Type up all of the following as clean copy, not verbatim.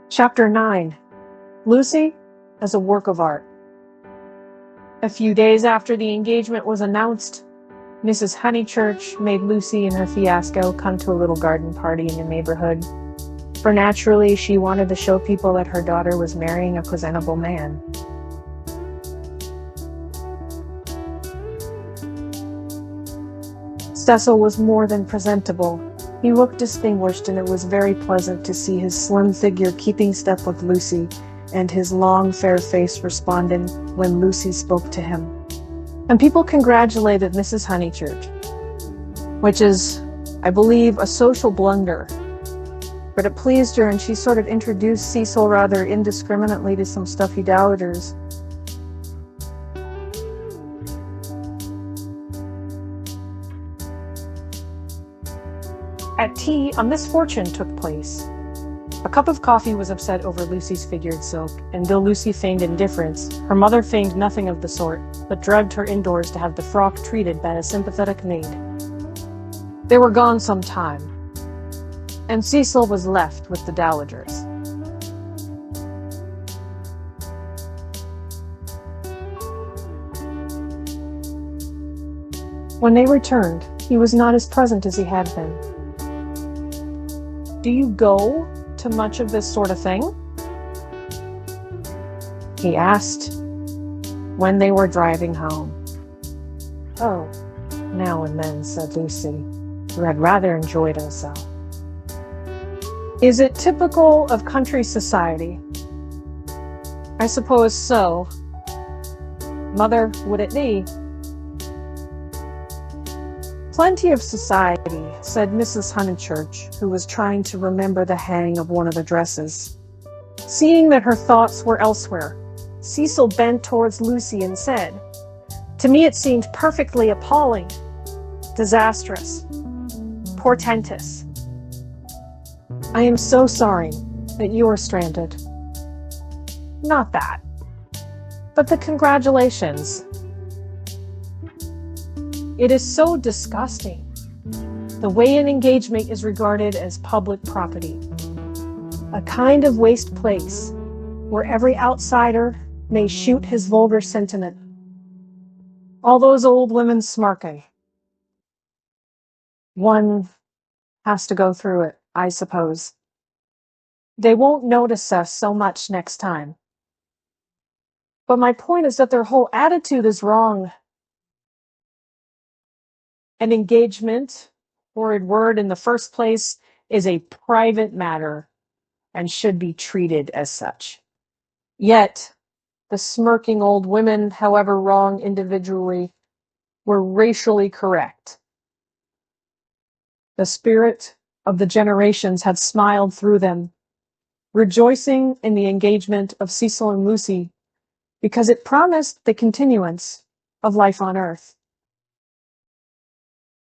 Chapter 9. Lucy as a Work of Art. A few days after the engagement was announced, Mrs. Honeychurch made Lucy and her fiasco come to a little garden party in the neighborhood, for naturally she wanted to show people that her daughter was marrying a presentable man. Cecil was more than presentable. He looked distinguished, and it was very pleasant to see his slim figure keeping step with Lucy, and his long, fair face responding when Lucy spoke to him. And people congratulated Mrs. Honeychurch, which is, I believe, a social blunder. But it pleased her, and she sort of introduced Cecil rather indiscriminately to some stuffy dowagers. At tea, a misfortune took place. A cup of coffee was upset over Lucy's figured silk, and though Lucy feigned indifference, her mother feigned nothing of the sort, but dragged her indoors to have the frock treated by a sympathetic maid. They were gone some time, and Cecil was left with the dowagers. When they returned, he was not as pleasant as he had been. "Do you go to much of this sort of thing?" he asked when they were driving home. "Oh, now and then," said Lucy, who had rather enjoyed herself. "Is it typical of country society?" "I suppose so. Mother, would it be?" "Plenty of society," said Mrs. Honeychurch, who was trying to remember the hang of one of the dresses. Seeing that her thoughts were elsewhere, Cecil bent towards Lucy and said, "To me it seemed perfectly appalling, disastrous, portentous. I am so sorry that you are stranded." "Not that, but the congratulations. It is so disgusting, the way an engagement is regarded as public property, a kind of waste place where every outsider may shoot his vulgar sentiment. All those old women smirking. One has to go through it, I suppose. They won't notice us so much next time. But my point is that their whole attitude is wrong. An engagement, horrid word in the first place, is a private matter and should be treated as such. Yet, the smirking old women, however wrong individually, were racially correct. The spirit of the generations had smiled through them, rejoicing in the engagement of Cecil and Lucy because it promised the continuance of life on earth.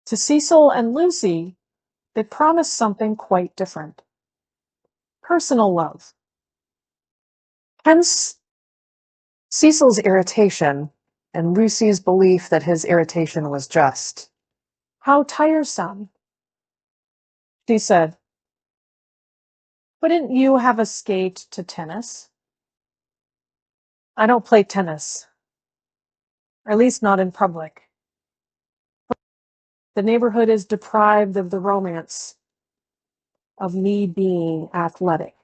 To Cecil and Lucy, it promised something quite different. Personal love. Hence, Cecil's irritation and Lucy's belief that his irritation was just. "How tiresome," she said. "Wouldn't you have a skate to tennis?" "I don't play tennis, or at least not in public. The neighborhood is deprived of the romance of me being athletic.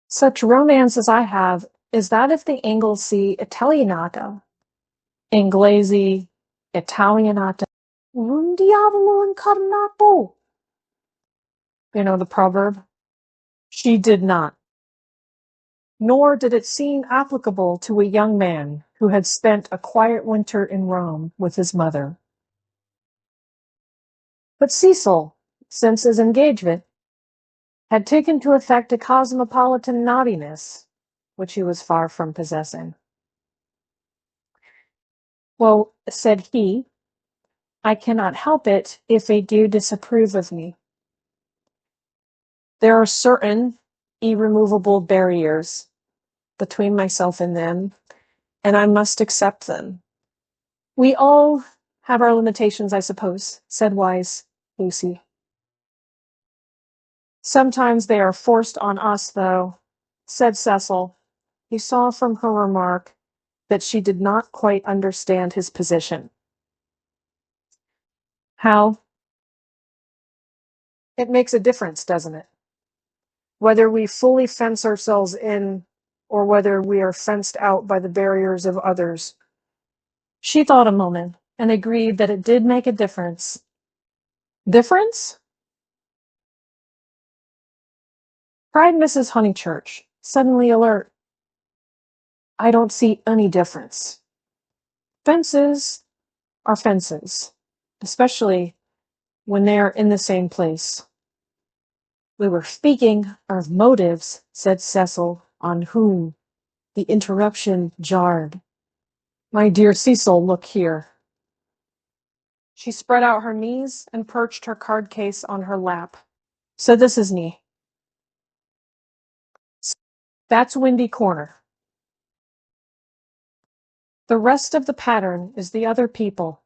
Such romance as I have is that of the Anglesey Italianata. Inglesi Italianata. Un diavolo incarnato. You know the proverb? She did not. Nor did it seem applicable to a young man who had spent a quiet winter in Rome with his mother. But Cecil, since his engagement, had taken to effect a cosmopolitan naughtiness, which he was far from possessing. "Well," said he, "I cannot help it if they do disapprove of me. There are certain irremovable barriers between myself and them, and I must accept them." "We all have our limitations, I suppose," said wise Lucy. Sometimes they are forced on us, though, said Cecil. He saw from her remark that she did not quite understand his position. How? It makes a difference, doesn't it? Whether we fully fence ourselves in or whether we are fenced out by the barriers of others. She thought a moment and agreed that it did make a difference. Difference? Cried Mrs. Honeychurch, suddenly alert. I don't see any difference. Fences are fences, especially when they are in the same place. We were speaking of motives, said Cecil, on whom the interruption jarred. My dear Cecil, look here. She spread out her knees and perched her card case on her lap. So this is me. That's Windy Corner. The rest of the pattern is the other people.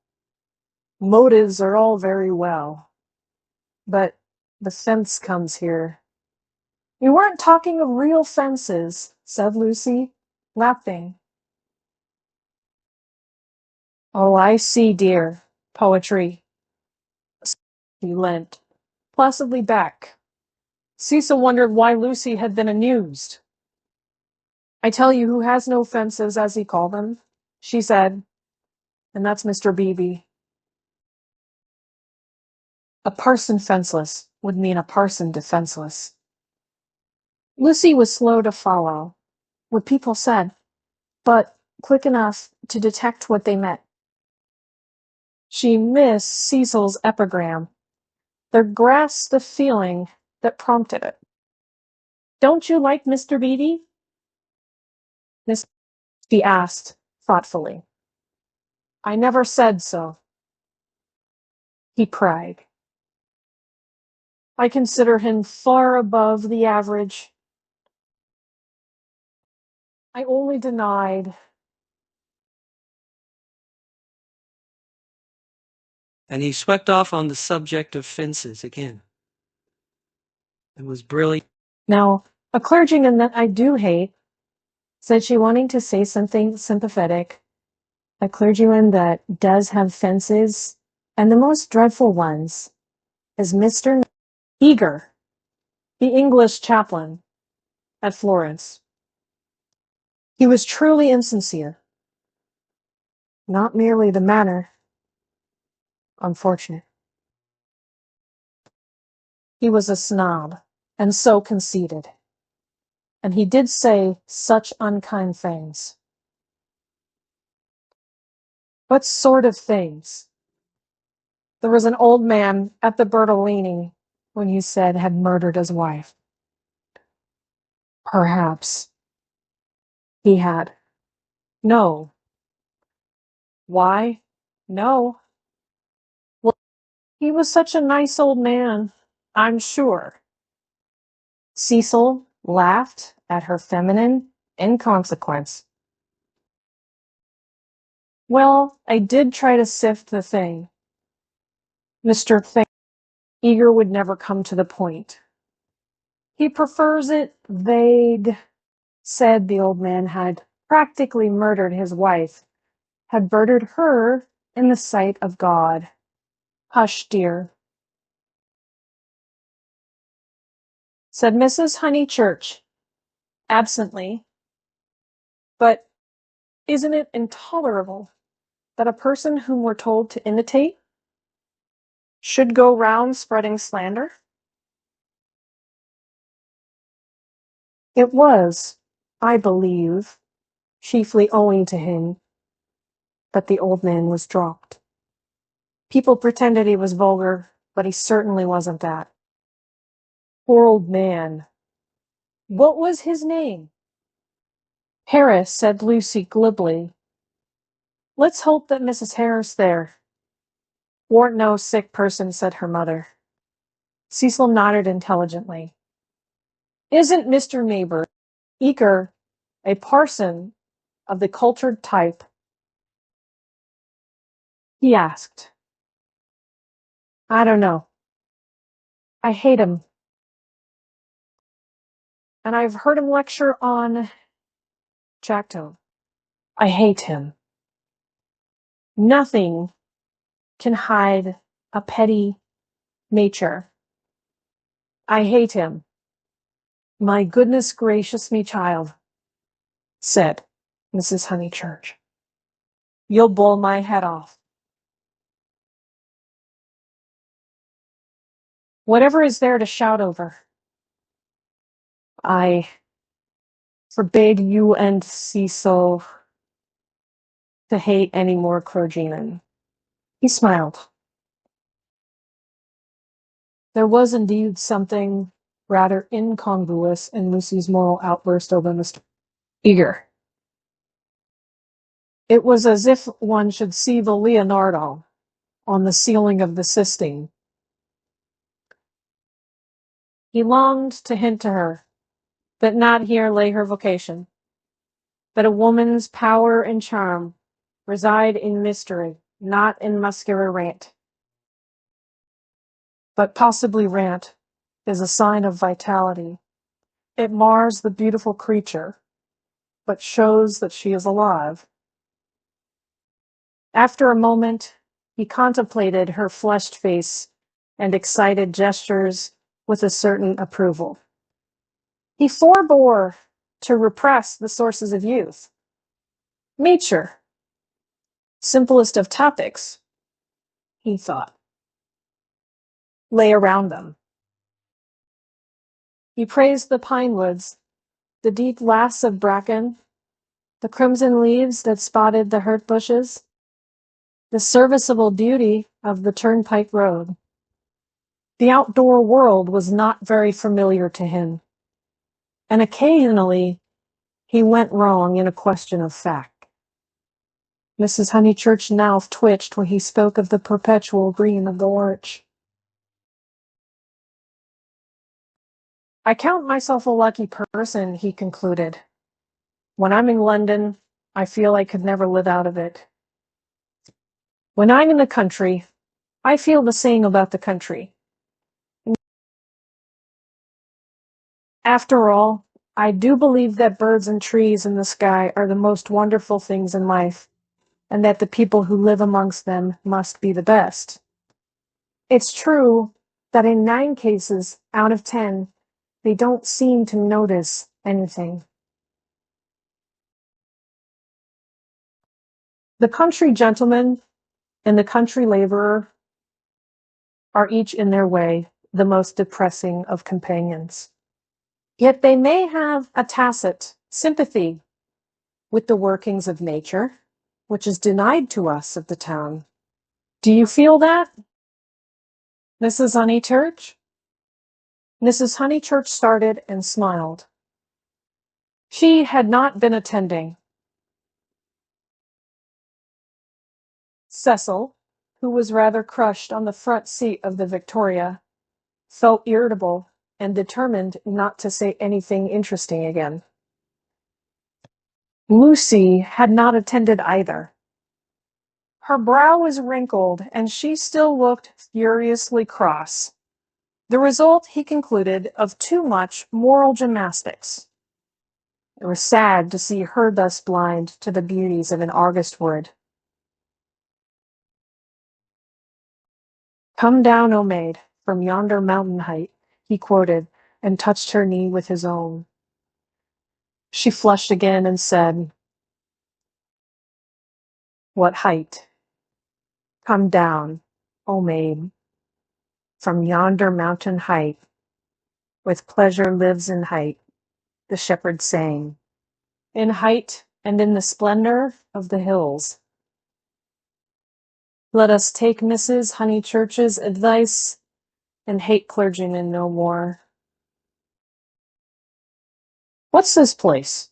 Motives are all very well, but the fence comes here. We weren't talking of real fences, said Lucy, laughing. Oh, I see, dear. Poetry. He leant placidly back. Cecil wondered why Lucy had been amused. I tell you who has no fences, as he called them, she said, and that's Mr. Beebe. A parson fenceless would mean a parson defenseless. Lucy was slow to follow what people said, but quick enough to detect what they meant. She missed Cecil's epigram, but grasped the feeling that prompted it. Don't you like Mr. Beebe? Miss she asked thoughtfully. I never said so, he cried. I consider him far above the average. I only denied. And he swept off on the subject of fences again. It was brilliant. Now, a clergyman that I do hate, said she, wanting to say something sympathetic. A clergyman that does have fences, and the most dreadful ones, is Mr. Eager, the English chaplain at Florence. He was truly insincere. Not merely the manner, unfortunate. He was a snob, and so conceited. And he did say such unkind things. What sort of things? There was an old man at the Bertolini, when he said had murdered his wife. Perhaps he had. No. Why? No. Well, he was such a nice old man, I'm sure. Cecil laughed at her feminine inconsequence. Well, I did try to sift the thing. Mr. Eager would never come to the point. He prefers it vague, said the old man had practically murdered his wife, had murdered her in the sight of God. Hush, dear, said Mrs. Honeychurch, absently. But isn't it intolerable that a person whom we're told to imitate should go round spreading slander? It was, I believe, chiefly owing to him that the old man was dropped. People pretended he was vulgar, but he certainly wasn't that. Poor old man. What was his name? Harris, said Lucy glibly. Let's hope that Mrs. Harris there. Warn't no sick person, said her mother. Cecil nodded intelligently. Isn't Mr. Neighbor, Eager, a parson of the cultured type? He asked. I don't know. I hate him. and I've heard him lecture on Jackto. I hate him. Nothing can hide a petty nature. I hate him. My goodness gracious me, child, said Mrs. Honeychurch. You'll bowl my head off. Whatever is there to shout over? I forbade you and Cecil to hate any more clergymen. He smiled. There was indeed something rather incongruous in Lucy's moral outburst over Mr. Eager. It was as if one should see the Leonardo on the ceiling of the Sistine. He longed to hint to her that not here lay her vocation, that a woman's power and charm reside in mystery, not in muscular rant. But possibly rant is a sign of vitality. It mars the beautiful creature, but shows that she is alive. After a moment, he contemplated her flushed face and excited gestures with a certain approval. He forebore to repress the sources of youth. Nature, simplest of topics, he thought, lay around them. He praised the pine woods, the deep laths of bracken, the crimson leaves that spotted the hurt bushes, the serviceable beauty of the turnpike road. The outdoor world was not very familiar to him, and occasionally he went wrong in a question of fact. Mrs. Honeychurch's mouth twitched when he spoke of the perpetual green of the larch. I count myself a lucky person, he concluded. When I'm in London, I feel I could never live out of it. When I'm in the country, I feel the same about the country. After all, I do believe that birds and trees in the sky are the most wonderful things in life, and that the people who live amongst them must be the best. It's true that in 9 cases out of 10, they don't seem to notice anything. The country gentleman and the country laborer are each in their way the most depressing of companions. Yet they may have a tacit sympathy with the workings of nature, which is denied to us of the town. Do you feel that, Mrs. Honeychurch? Mrs. Honeychurch started and smiled. She had not been attending. Cecil, who was rather crushed on the front seat of the Victoria, felt irritable and determined not to say anything interesting again. Lucy had not attended either. Her brow was wrinkled, and she still looked furiously cross. The result, he concluded, of too much moral gymnastics. It was sad to see her thus blind to the beauties of an August wood. "Come down, O maid, from yonder mountain height," he quoted, and touched her knee with his own. She flushed again and said, "What height?" "Come down, O maid, from yonder mountain height, with pleasure lives in height," the shepherd sang, "in height and in the splendor of the hills." Let us take Mrs. Honeychurch's advice and hate clergymen no more. "What's this place?"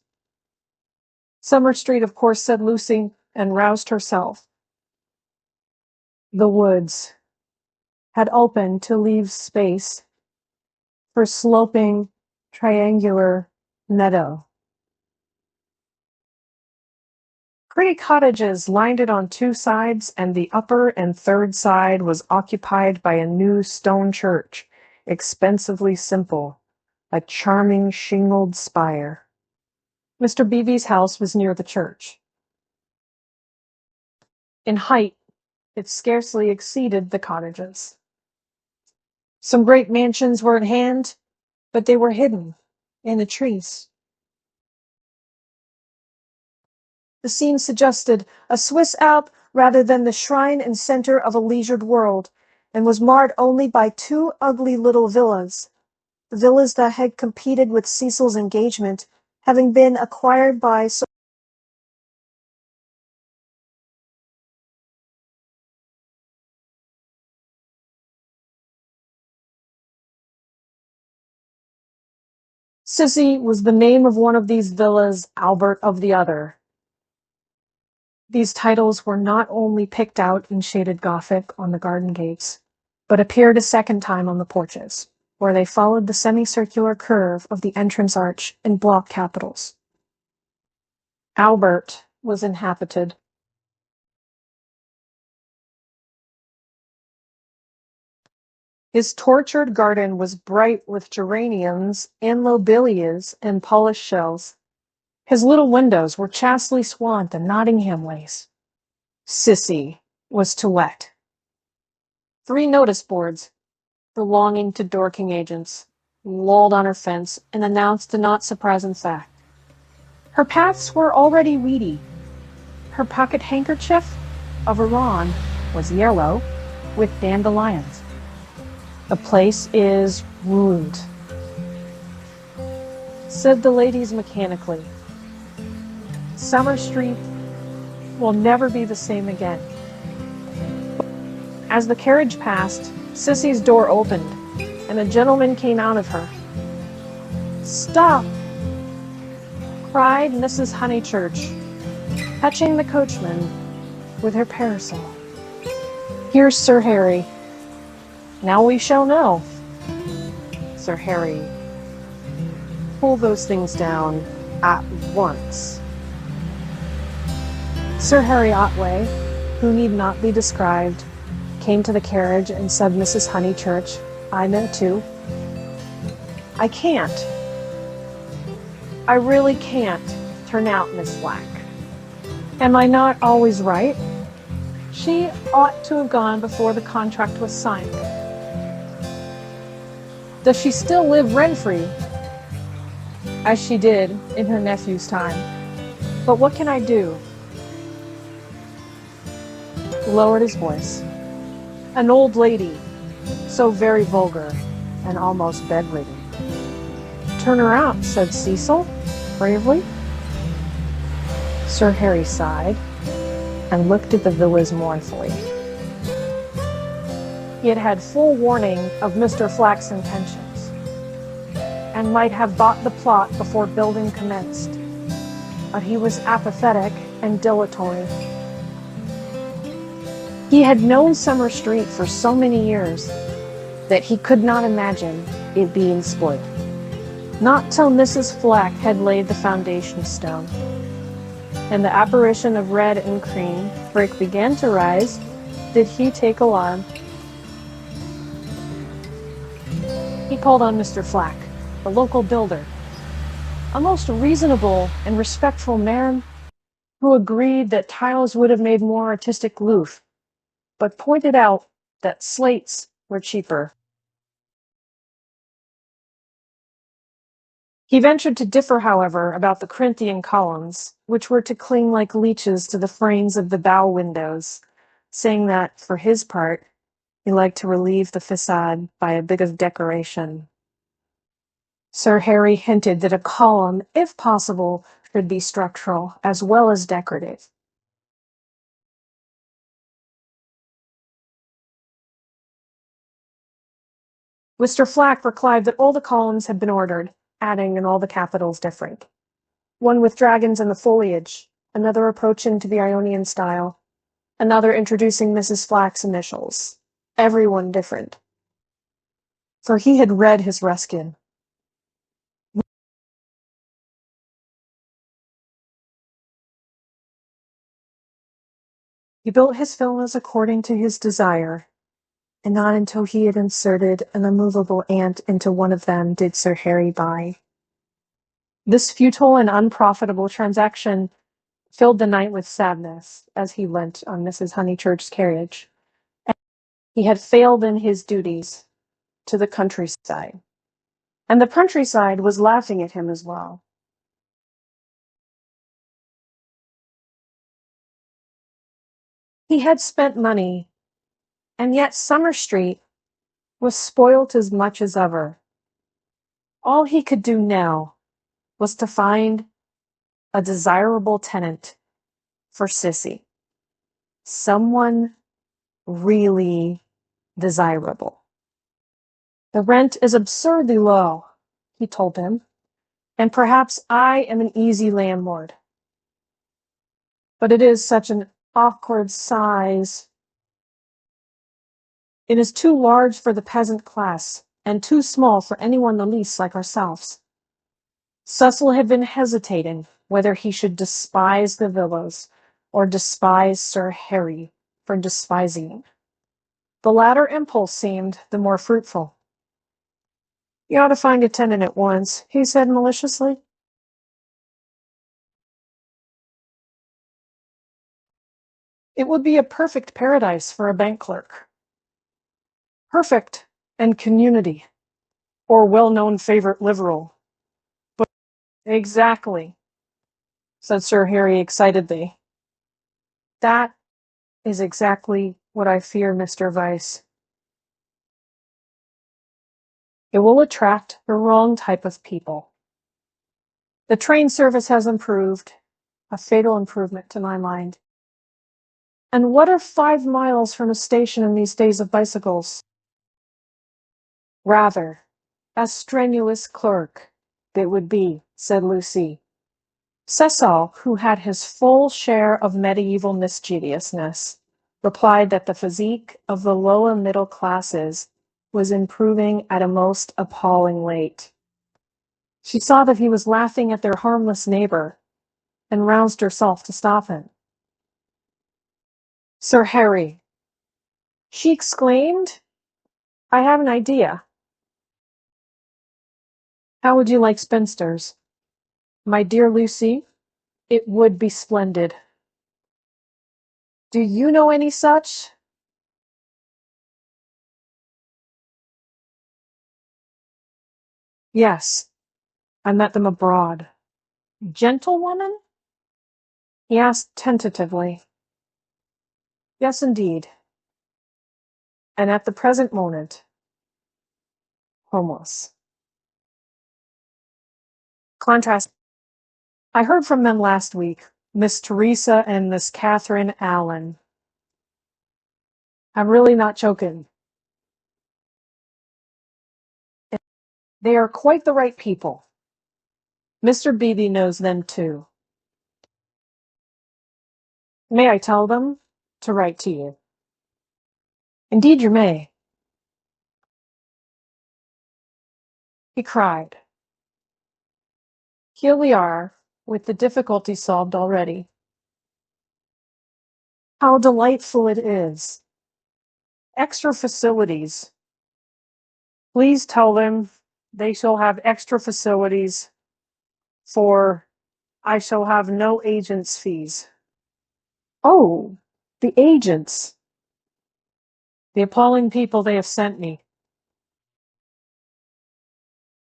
"Summer Street, of course," said Lucy, and roused herself. The woods had opened to leave space for sloping, triangular meadow. Pretty cottages lined it on 2 sides, and the upper and 3rd side was occupied by a new stone church, expensively simple, a charming shingled spire. Mr. Beevy's house was near the church. In height, it scarcely exceeded the cottages. Some great mansions were at hand, but they were hidden in the trees. The scene suggested a Swiss Alp rather than the shrine and center of a leisured world, and was marred only by two ugly little villas, the villas that had competed with Cecil's engagement, having been acquired by Sissy was the name of one of these villas, Albert of the other. These titles were not only picked out in shaded Gothic on the garden gates, but appeared a second time on the porches, where they followed the semicircular curve of the entrance arch in block capitals. Albert was inhabited. His tortured garden was bright with geraniums and lobelias and polished shells. His little windows were chastely swamped in Nottingham lace. Sissy was to let. 3 notice boards belonging to Dorking agents lolled on her fence and announced a not surprising fact. Her paths were already weedy. Her pocket handkerchief of a lawn was yellow with dandelions. The place is ruined, said the ladies mechanically. Summer Street will never be the same again. As the carriage passed, Sissy's door opened, and a gentleman came out of her. "Stop!" cried Mrs. Honeychurch, touching the coachman with her parasol. "Here's Sir Harry. Now we shall know." Sir Harry, pull those things down at once. Sir Harry Otway, who need not be described, came to the carriage and said, "Mrs. Honeychurch, I know too. I can't. I really can't turn out Miss Black. Am I not always right? She ought to have gone before the contract was signed. Does she still live rent-free, as she did in her nephew's time? But what can I do?" He lowered his voice. "An old lady, so very vulgar and almost bedridden." "Turn her out," said Cecil, bravely. Sir Harry sighed and looked at the villas mournfully. He had had full warning of Mr. Flack's intentions, and might have bought the plot before building commenced, but he was apathetic and dilatory. He had known Summer Street for so many years that he could not imagine it being split. Not till Mrs. Flack had laid the foundation stone, and the apparition of red and cream brick began to rise, did he take alarm. He called on Mr. Flack, the local builder, a most reasonable and respectful man, who agreed that tiles would have made more artistic look, but pointed out that slates were cheaper. He ventured to differ, however, about the Corinthian columns, which were to cling like leeches to the frames of the bow windows, saying that, for his part, he liked to relieve the facade by a bit of decoration. Sir Harry hinted that a column, if possible, should be structural as well as decorative. Mr. Flack replied that all the columns had been ordered, adding in all the capitals different. One with dragons in the foliage, another approaching to the Ionian style, another introducing Mrs. Flack's initials. Everyone different. For he had read his Ruskin. He built his villas according to his desire, and not until he had inserted an immovable ant into one of them did Sir Harry buy. This futile and unprofitable transaction filled the knight with sadness as he leant on Mrs. Honeychurch's carriage. He had failed in his duties to the countryside, and the countryside was laughing at him as well. He had spent money, and yet Summer Street was spoilt as much as ever. All he could do now was to find a desirable tenant for Sissy. Someone really desirable. The rent is absurdly low, he told him, and perhaps I am an easy landlord. But it is such an awkward size. It is too large for the peasant class, and too small for anyone the least like ourselves. Cecil had been hesitating whether he should despise the villas or despise Sir Harry for despising him. The latter impulse seemed the more fruitful. You ought to find a tenant at once, he said maliciously. It would be a perfect paradise for a bank clerk. Perfect and community, or well-known favorite liberal. But exactly, said Sir Harry excitedly. That is exactly what I fear, Mr. Vyse. It will attract the wrong type of people. The train service has improved, a fatal improvement to my mind. And what are 5 miles from a station in these days of bicycles? Rather, a strenuous clerk it would be, said Lucy. Cecil, who had his full share of medieval mischievousness, replied that the physique of the lower middle classes was improving at a most appalling rate. She saw that he was laughing at their harmless neighbor, and roused herself to stop him. Sir Harry, she exclaimed, I have an idea. How would you like spinsters? My dear Lucy, it would be splendid. Do you know any such? Yes, I met them abroad. Gentlewoman? He asked tentatively. Yes, indeed. And at the present moment, homeless. Contrast. I heard from them last week, Miss Teresa and Miss Catherine Allen. I'm really not joking. They are quite the right people. Mr. Beebe knows them too. May I tell them to write to you? Indeed you may. He cried. Here we are, with the difficulty solved already. How delightful it is. Extra facilities. Please tell them they shall have extra facilities, for I shall have no agent's fees. Oh, the agents. The appalling people they have sent me.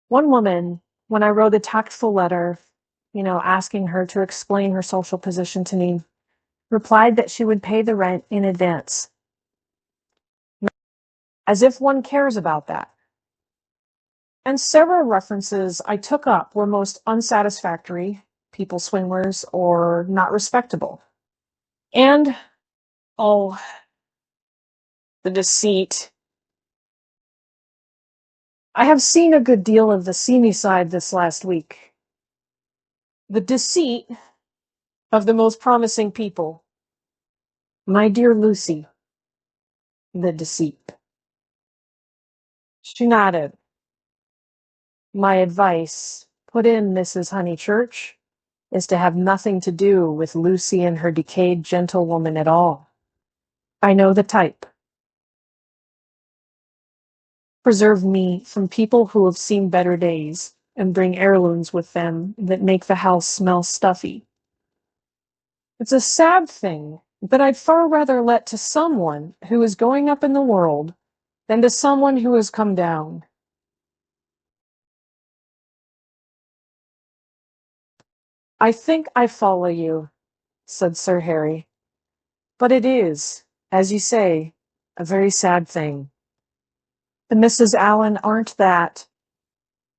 One woman, when I wrote a tactful letter, asking her to explain her social position to me, replied that she would pay the rent in advance. As if one cares about that. And several references I took up were most unsatisfactory, people swindlers, or not respectable. And, oh, the deceit. I have seen a good deal of the seamy side this last week. The deceit of the most promising people. My dear Lucy, the deceit. She nodded. My advice, put in Mrs. Honeychurch, is to have nothing to do with Lucy and her decayed gentlewoman at all. I know the type. Preserve me from people who have seen better days and bring heirlooms with them that make the house smell stuffy. It's a sad thing, but I'd far rather let to someone who is going up in the world than to someone who has come down. I think I follow you, said Sir Harry. But it is, as you say, a very sad thing. The Misses Allen aren't that,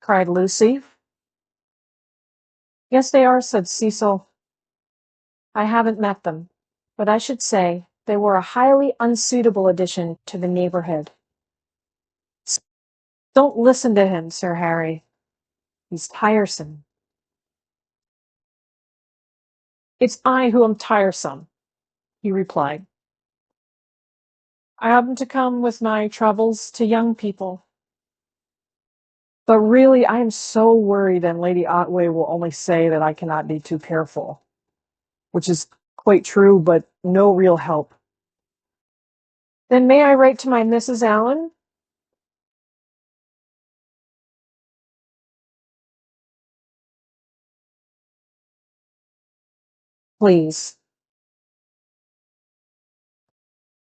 cried Lucy. Yes, they are, said Cecil. I haven't met them, but I should say they were a highly unsuitable addition to the neighborhood. Don't listen to him, Sir Harry. He's tiresome. It's I who am tiresome, he replied. I happen to come with my troubles to young people. But really, I am so worried that Lady Otway will only say that I cannot be too careful, which is quite true, but no real help. Then may I write to my Mrs. Allen? Please.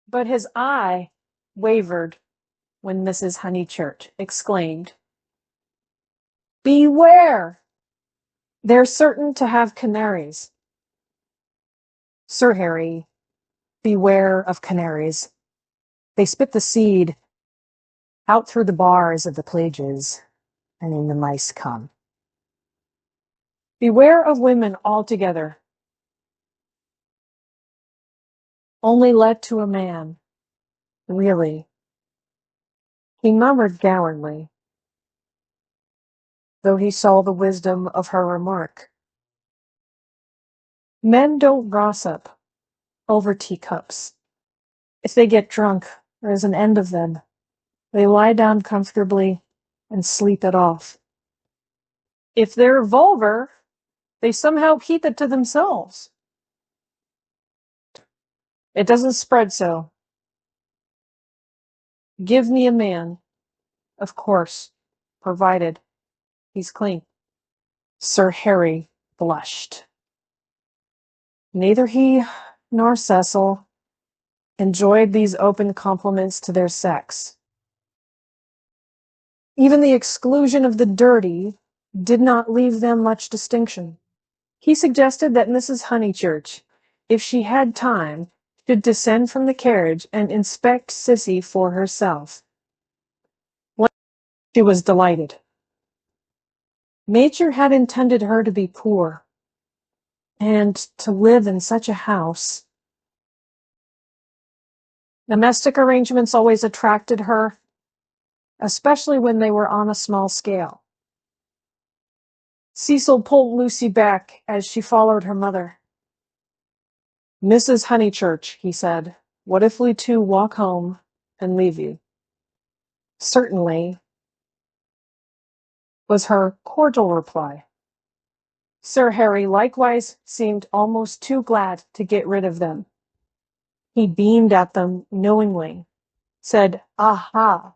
But his eye wavered when Mrs. Honeychurch exclaimed, Beware! They're certain to have canaries. Sir Harry, beware of canaries. They spit the seed out through the bars of the plages, and in the mice come. Beware of women altogether. Only led to a man, really. He murmured gallantly, though he saw the wisdom of her remark. Men don't gossip over teacups. If they get drunk, there is an end of them. They lie down comfortably and sleep it off. If they're vulgar, they somehow keep it to themselves. It doesn't spread so. Give me a man, of course, provided he's clean. Sir Harry blushed. Neither he nor Cecil enjoyed these open compliments to their sex. Even the exclusion of the dirty did not leave them much distinction. He suggested that Mrs. Honeychurch, if she had time, should descend from the carriage and inspect Sissy for herself. She was delighted. Nature had intended her to be poor, and to live in such a house. Domestic arrangements always attracted her, especially when they were on a small scale. Cecil pulled Lucy back as she followed her mother. Mrs. Honeychurch, he said, what if we two walk home and leave you? Certainly, was her cordial reply. Sir Harry likewise seemed almost too glad to get rid of them. He beamed at them knowingly, said, Aha!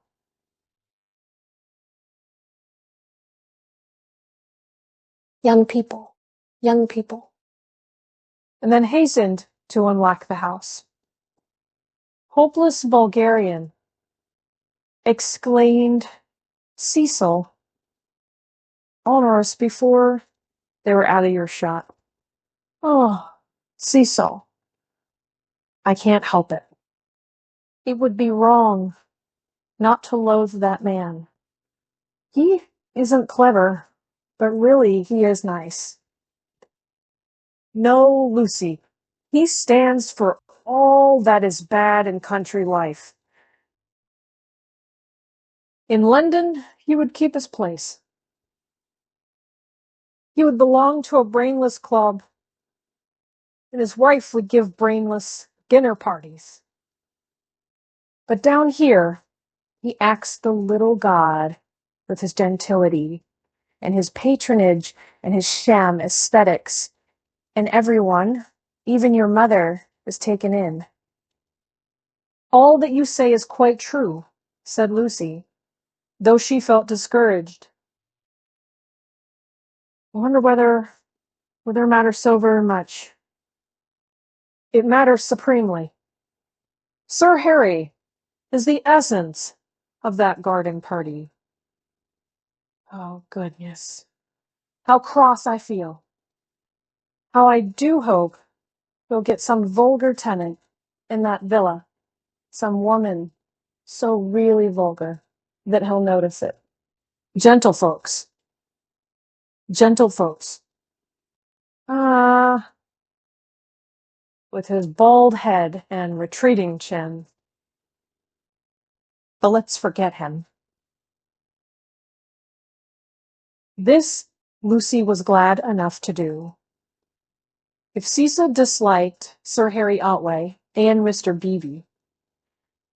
Young people, and then hastened to unlock the house. Hopeless Bulgarian, exclaimed Cecil, almost before they were out of earshot. Oh, Cecil, I can't help it. It would be wrong not to loathe that man. He isn't clever, but really he is nice. No, Lucy, he stands for all that is bad in country life. In London, he would keep his place. He would belong to a brainless club, and his wife would give brainless dinner parties. But down here, he acts the little god with his gentility and his patronage and his sham aesthetics, and everyone, even your mother, is taken in. All that you say is quite true, said Lucy, though she felt discouraged. I wonder whether matters so very much. It matters supremely. Sir Harry is the essence of that garden party. Oh, goodness. How cross I feel. How I do hope he'll get some vulgar tenant in that villa, some woman so really vulgar that he'll notice it. Gentlefolks. Gentlefolks. Ah, with his bald head and retreating chin. But let's forget him. This Lucy was glad enough to do. If Cecil disliked Sir Harry Otway and Mr. Beebe,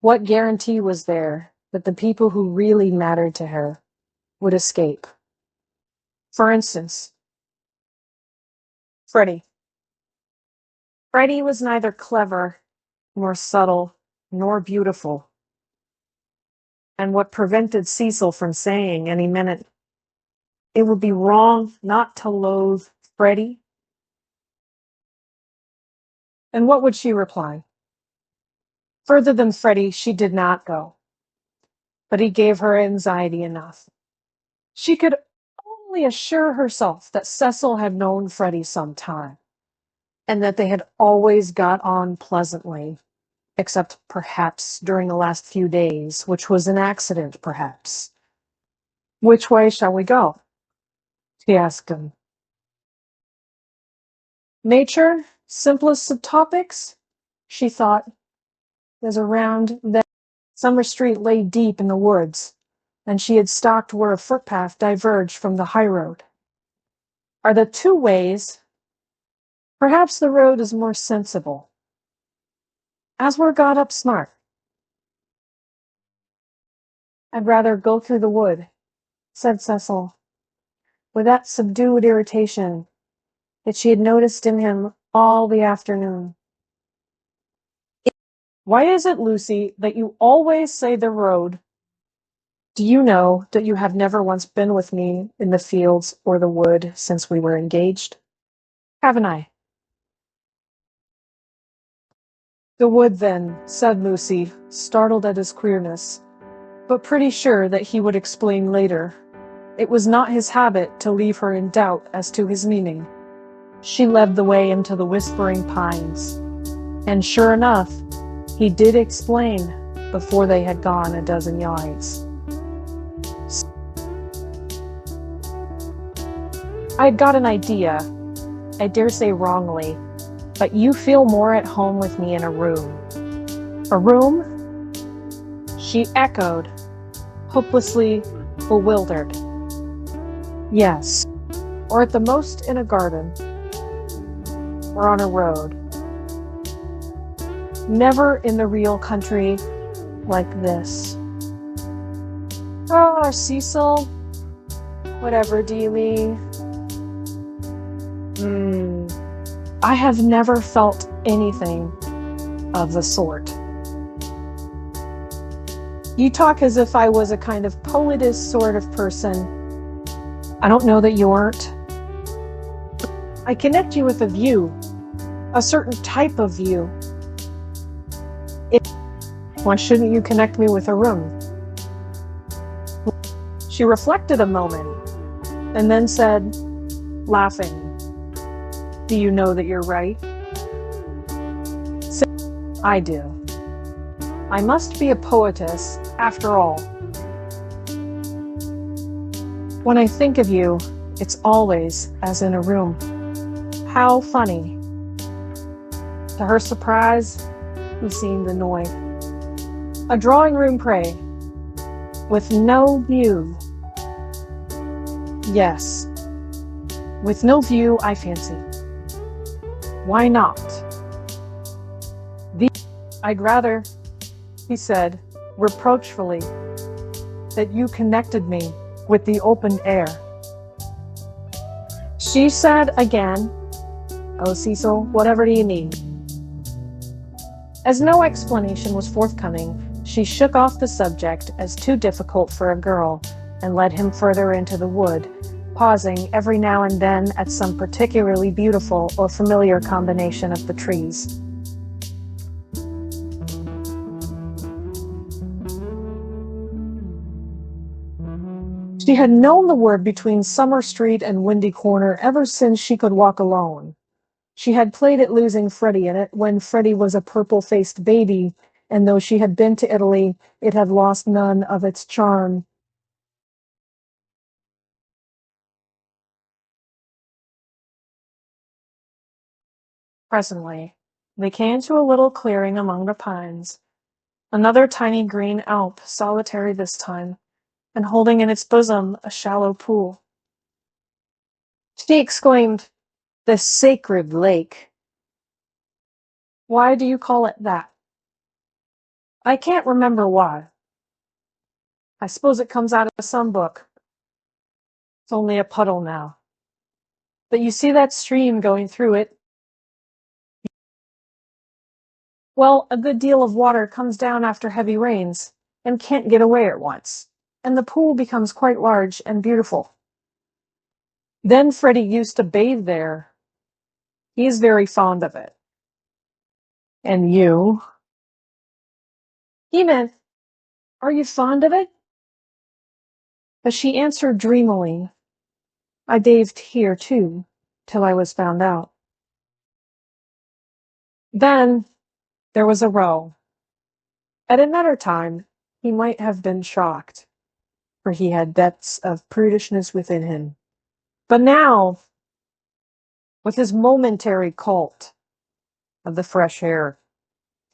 what guarantee was there that the people who really mattered to her would escape? For instance, Freddie. Freddie was neither clever, nor subtle, nor beautiful. And what prevented Cecil from saying any minute, "It would be wrong not to loathe Freddie"? And what would she reply? Further than Freddie she did not go. But he gave her anxiety enough. She could only assure herself that Cecil had known Freddie some time, and that they had always got on pleasantly, except perhaps during the last few days, which was an accident, perhaps. "Which way shall we go?" she asked him. Nature, simplest of topics, she thought, as around that Summer Street lay deep in the woods, and she had stopped where a footpath diverged from the highroad. Are the two ways? Perhaps the road is more sensible. As we're got up smart. I'd rather go through the wood, said Cecil, with that subdued irritation that she had noticed in him all the afternoon. Why is it, Lucy, that you always say the road? Do you know that you have never once been with me in the fields or the wood since we were engaged? Haven't I? The wood, then, said Lucy, startled at his queerness, but pretty sure that he would explain later. It was not his habit to leave her in doubt as to his meaning. She led the way into the whispering pines, and sure enough, he did explain before they had gone a dozen yards. I'd got an idea, I dare say wrongly, but you feel more at home with me in a room. A room? She echoed, hopelessly bewildered. Yes, or at the most in a garden, or on a road. Never in the real country like this. Oh, Cecil, whatever do you mean? I have never felt anything of the sort. You talk as if I was a kind of poetess sort of person. I don't know that you aren't. I connect you with a view, a certain type of view. Why shouldn't you connect me with a room? She reflected a moment, and then said, laughing, "Do you know that you're right?" I do. I must be a poetess, after all. When I think of you, it's always as in a room. How funny. To her surprise, he seemed annoyed. A drawing room, pray, with no view. Yes, with no view, I fancy. Why not? I'd rather, he said, reproachfully, that you connected me with the open air. She said again, "Oh, Cecil, whatever do you need?" As no explanation was forthcoming, she She shook off the subject as too difficult for a girl and led him further into the wood, pausing every now and then at some particularly beautiful or familiar combination of the trees. She had known the word between Summer Street and Windy Corner ever since she could walk alone. She had played at losing Freddie in it when Freddie was a purple-faced baby, and though she had been to Italy, it had lost none of its charm. Presently, they came to a little clearing among the pines, another tiny green Alp, solitary this time, and holding in its bosom a shallow pool. She exclaimed, "The sacred lake!" "Why do you call it that?" "I can't remember why. I suppose it comes out of some book. It's only a puddle now. But you see that stream going through it? Well, a good deal of water comes down after heavy rains, and can't get away at once, and the pool becomes quite large and beautiful. Then Freddie used to bathe there. He is very fond of it." "And you?" He meant, "Are you fond of it?" But she answered dreamily, "I bathed here, too, till I was found out." Then there was a row. At another time, he might have been shocked, for he had depths of prudishness within him. But now, with his momentary cult of the fresh air,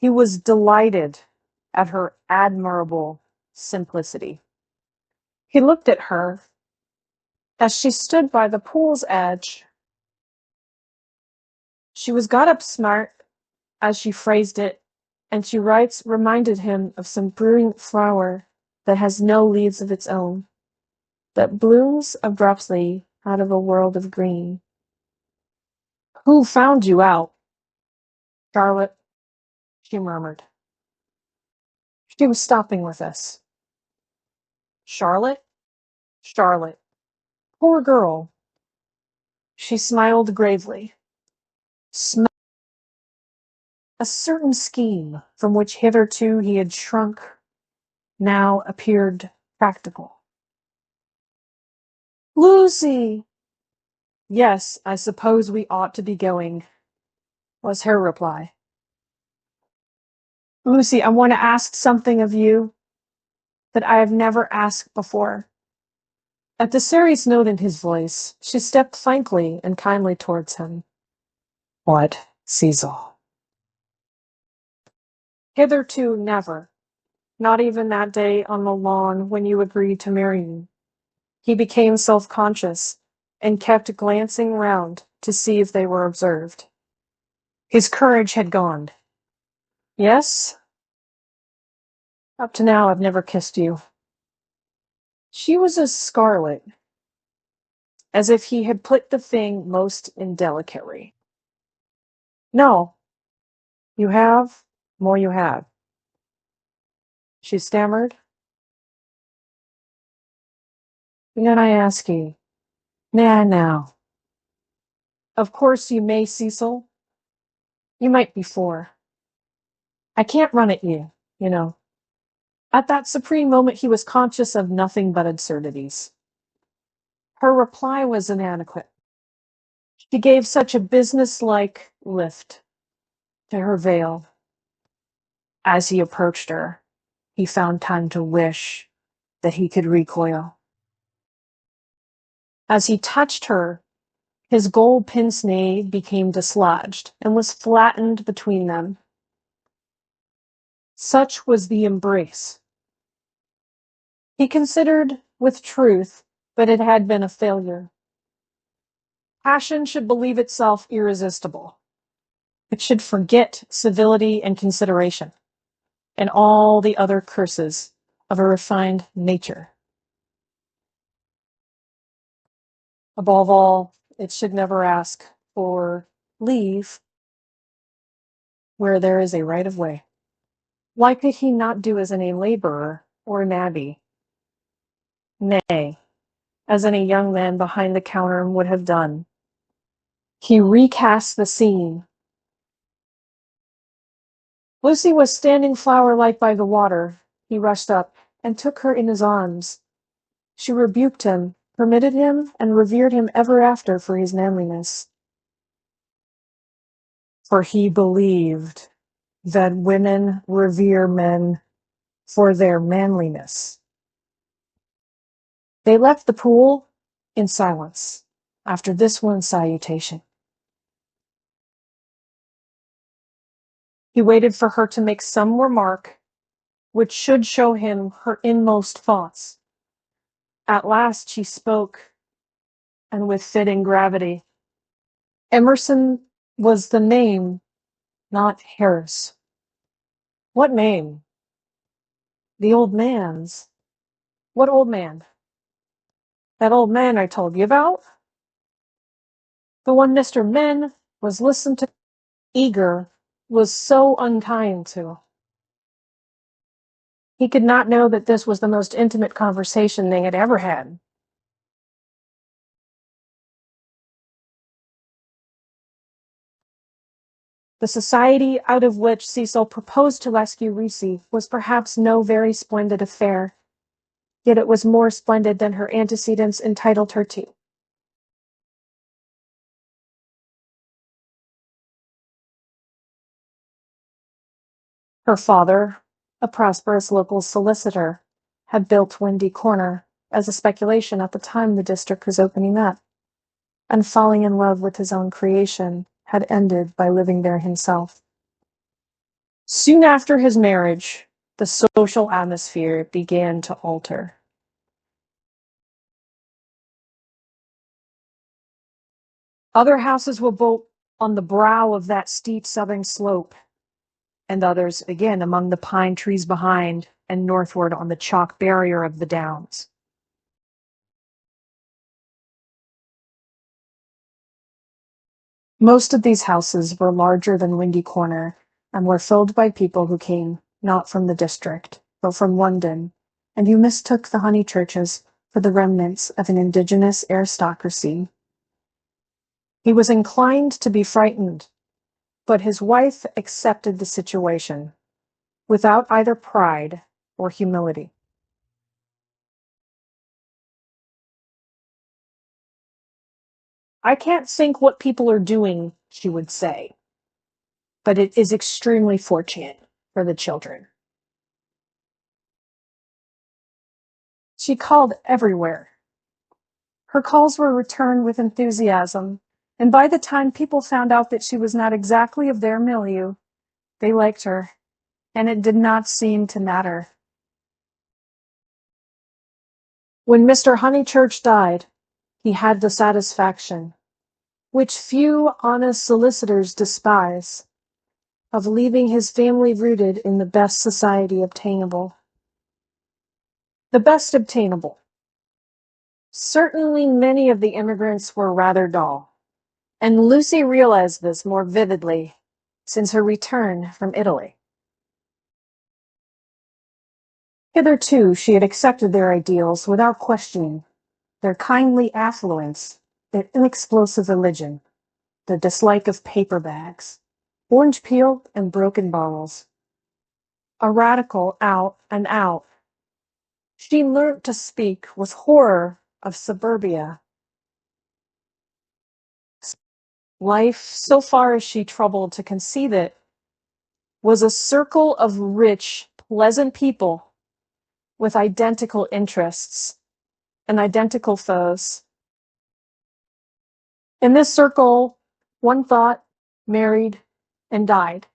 he was delighted at her admirable simplicity. He looked at her as she stood by the pool's edge. She was got up smart, as she phrased it, and she writes reminded him of some brilliant flower that has no leaves of its own, that blooms abruptly out of a world of green. "Who found you out?" "Charlotte," she murmured. "She was stopping with us." "Charlotte?" "Charlotte. Poor girl." She smiled gravely. A certain scheme, from which hitherto he had shrunk, now appeared practical. "Lucy!" "Yes, I suppose we ought to be going," was her reply. "Lucy, I want to ask something of you that I have never asked before." At the serious note in his voice, she stepped frankly and kindly towards him. "What, Cecil?" "Hitherto never. Not even that day on the lawn when you agreed to marry me." He became self-conscious and kept glancing round to see if they were observed. His courage had gone. "Yes? Up to now I've never kissed you." She was as scarlet as if he had put the thing most indelicately. "No. You have? More you have." She stammered. "Then I ask you, may I now?" "Of course you may, Cecil. You might before. I can't run at you, you know." At that supreme moment he was conscious of nothing but absurdities. Her reply was inadequate. She gave such a business-like lift to her veil. As he approached her, he found time to wish that he could recoil. As he touched her, his gold pince-nez became dislodged and was flattened between them. Such was the embrace. He considered with truth that it had been a failure. Passion should believe itself irresistible. It should forget civility and consideration, and all the other curses of a refined nature. Above all, it should never ask for leave where there is a right of way. Why could he not do as any laborer or navvy? Nay, as any young man behind the counter would have done. He recast the scene. Lucy was standing flower-like by the water. He rushed up and took her in his arms. She rebuked him, permitted him, and revered him ever after for his manliness. For he believed that women revere men for their manliness. They left the pool in silence after this one salutation. He waited for her to make some remark which should show him her inmost thoughts. At last she spoke, and with fitting gravity. Emerson was the name, not Harris. What name? The old man's. What old man? That old man I told you about? The one Mr. Men was listened to eager, was so unkind to. He could not know that this was the most intimate conversation they had ever had. The society out of which Cecil proposed to rescue Lucy was perhaps no very splendid affair, yet it was more splendid than her antecedents entitled her to. Her father, a prosperous local solicitor, had built Windy Corner as a speculation at the time the district was opening up, and falling in love with his own creation, had ended by living there himself. Soon after his marriage, the social atmosphere began to alter. Other houses were built on the brow of that steep southern slope, and others, again, among the pine trees behind and northward on the chalk barrier of the downs. Most of these houses were larger than Windy Corner and were filled by people who came not from the district, but from London, and who mistook the Honeychurches for the remnants of an indigenous aristocracy. He was inclined to be frightened, but his wife accepted the situation without either pride or humility. I can't think what people are doing, she would say, but it is extremely fortunate for the children. She called everywhere. Her calls were returned with enthusiasm, and by the time people found out that she was not exactly of their milieu, they liked her, and it did not seem to matter. When Mr. Honeychurch died, he had the satisfaction, which few honest solicitors despise, of leaving his family rooted in the best society obtainable. The best obtainable. Certainly many of the immigrants were rather dull, and Lucy realized this more vividly since her return from Italy. Hitherto she had accepted their ideals without questioning, their kindly affluence, their inexplosive religion, their dislike of paper bags, orange peel and broken bottles. A radical out and out. She learnt to speak with horror of suburbia. Life, so far as she troubled to conceive it, was a circle of rich, pleasant people with identical interests and identical foes. In this circle, one thought, married, and died.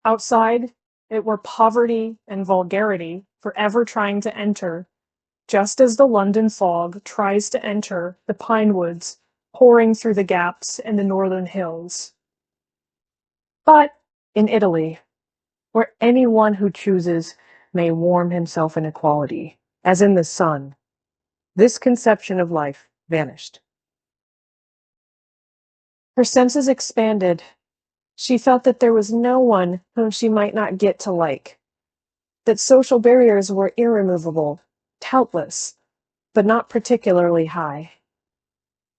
Outside, it were poverty and vulgarity forever trying to enter, just as the London fog tries to enter the pine woods pouring through the gaps in the northern hills. But in Italy, where anyone who chooses may warm himself in equality, as in the sun, this conception of life vanished. Her senses expanded. She felt that there was no one whom she might not get to like, that social barriers were irremovable, doubtless, but not particularly high.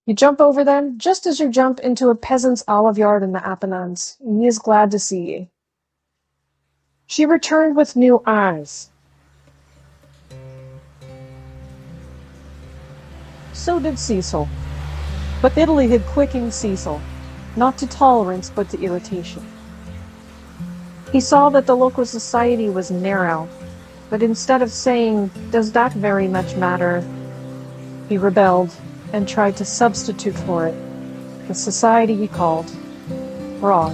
You jump over them just as you jump into a peasant's olive yard in the Apennines, and he is glad to see you. She returned with new eyes. So did Cecil. But Italy had quickened Cecil, not to tolerance but to irritation. He saw that the local society was narrow, but instead of saying, "Does that very much matter?" he rebelled and tried to substitute for it the society he called broad.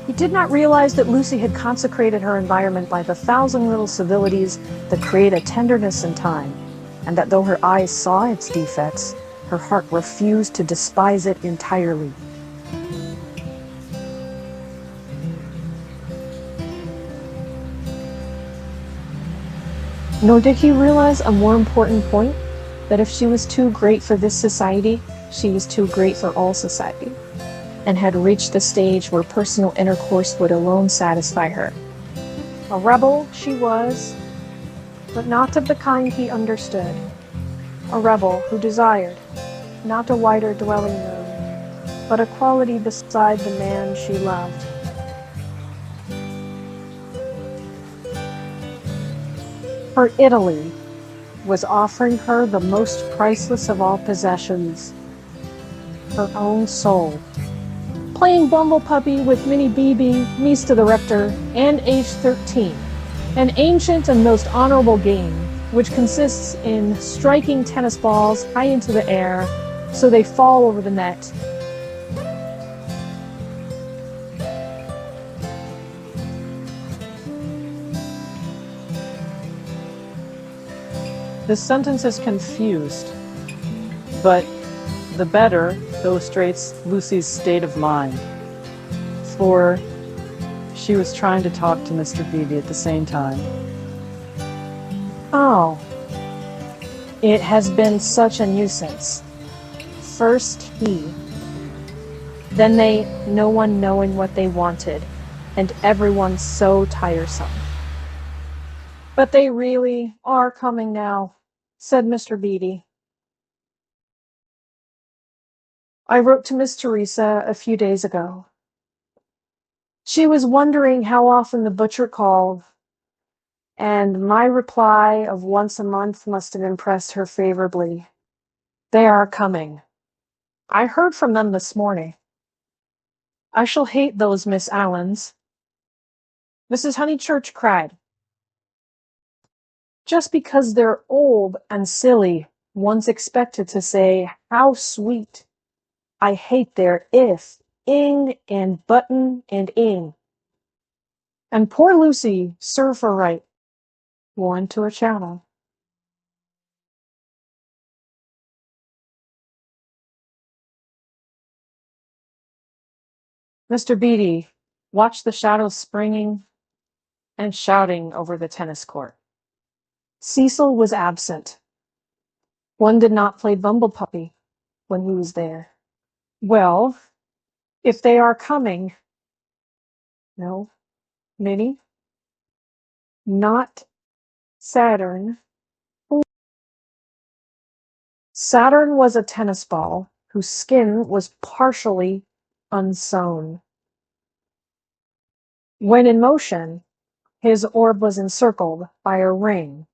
He did not realize that Lucy had consecrated her environment by the thousand little civilities that create a tenderness in time, and that though her eyes saw its defects, her heart refused to despise it entirely. Nor did he realize a more important point, that if she was too great for this society, she was too great for all society, and had reached the stage where personal intercourse would alone satisfy her. A rebel she was, but not of the kind he understood. A rebel who desired, not a wider dwelling room, but equality beside the man she loved. Her Italy was offering her the most priceless of all possessions, her own soul. Playing Bumble Puppy with Minnie Beebe, niece to the rector, and age 13, an ancient and most honorable game, which consists in striking tennis balls high into the air so they fall over the net. This sentence is confused, but the better illustrates Lucy's state of mind, for she was trying to talk to Mr. Beebe at the same time. Oh, it has been such a nuisance. First he, then they, no one knowing what they wanted, and everyone so tiresome. But they really are coming now, said Mr. Beebe. I wrote to Miss Teresa a few days ago. She was wondering how often the butcher called, and my reply of once a month must have impressed her favorably. They are coming. I heard from them this morning. I shall hate those Miss Allens. Mrs. Honeychurch cried. Just because they're old and silly, one's expected to say, "How sweet." I hate their if, ing, and button, and ing. And poor Lucy, serve her right, one to a channel. Mr. Beatty watched the shadows springing and shouting over the tennis court. Cecil was absent. One did not play Bumble Puppy when he was there. Well, if they are coming. No, Minnie. Not Saturn. Saturn was a tennis ball whose skin was partially unsewn. When in motion, his orb was encircled by a ring.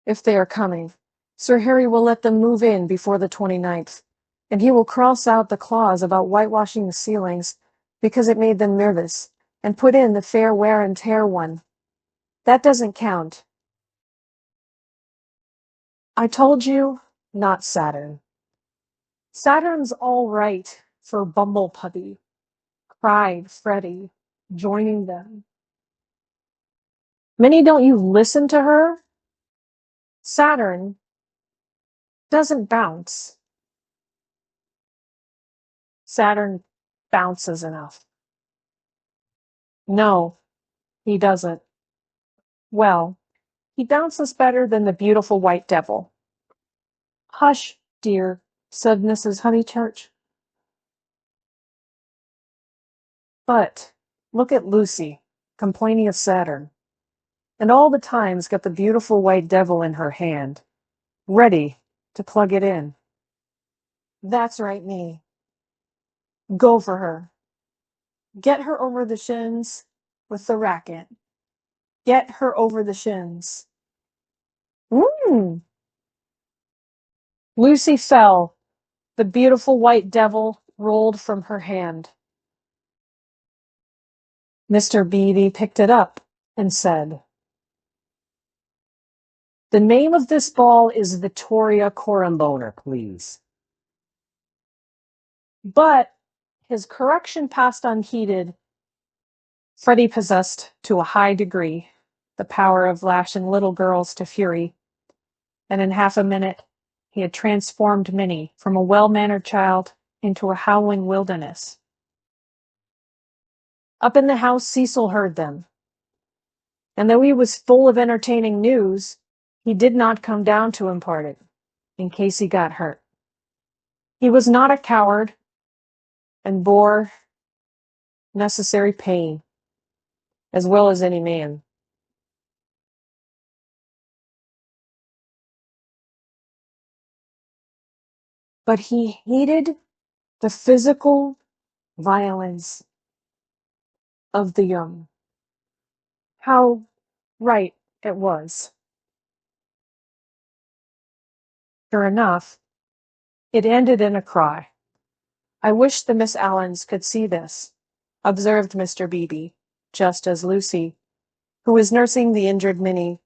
If they are coming, Sir Harry will let them move in before the 29th, and he will cross out the clause about whitewashing the ceilings because it made them nervous, and put in the fair wear and tear one. That doesn't count. I told you, not Saturn. Saturn's all right for Bumble Puppy, cried Freddie, joining them. Minnie, don't you listen to her? Saturn doesn't bounce. Saturn bounces enough. No, he doesn't. Well, he bounces better than the beautiful white devil. Hush, dear, said Mrs. Honeychurch. But look at Lucy, complaining of Saturn, and all the time's got the beautiful white devil in her hand, ready to plug it in. That's right, me. Go for her. Get her over the shins with the racket. Get her over the shins. Lucy fell. The beautiful white devil rolled from her hand. Mr. Beebe picked it up and said, "The name of this ball is Vittoria Corombona, please." But, his correction passed unheeded, Freddie possessed to a high degree the power of lashing little girls to fury, and in half a minute he had transformed Minnie from a well-mannered child into a howling wilderness. Up in the house Cecil heard them, and though he was full of entertaining news, he did not come down to impart it, in case he got hurt. He was not a coward, and bore necessary pain, as well as any man. But he hated the physical violence of the young. How right it was. Sure enough, it ended in a cry. "I wish the Miss Allens could see this," observed Mr. Beebe, just as Lucy, who was nursing the injured Minnie,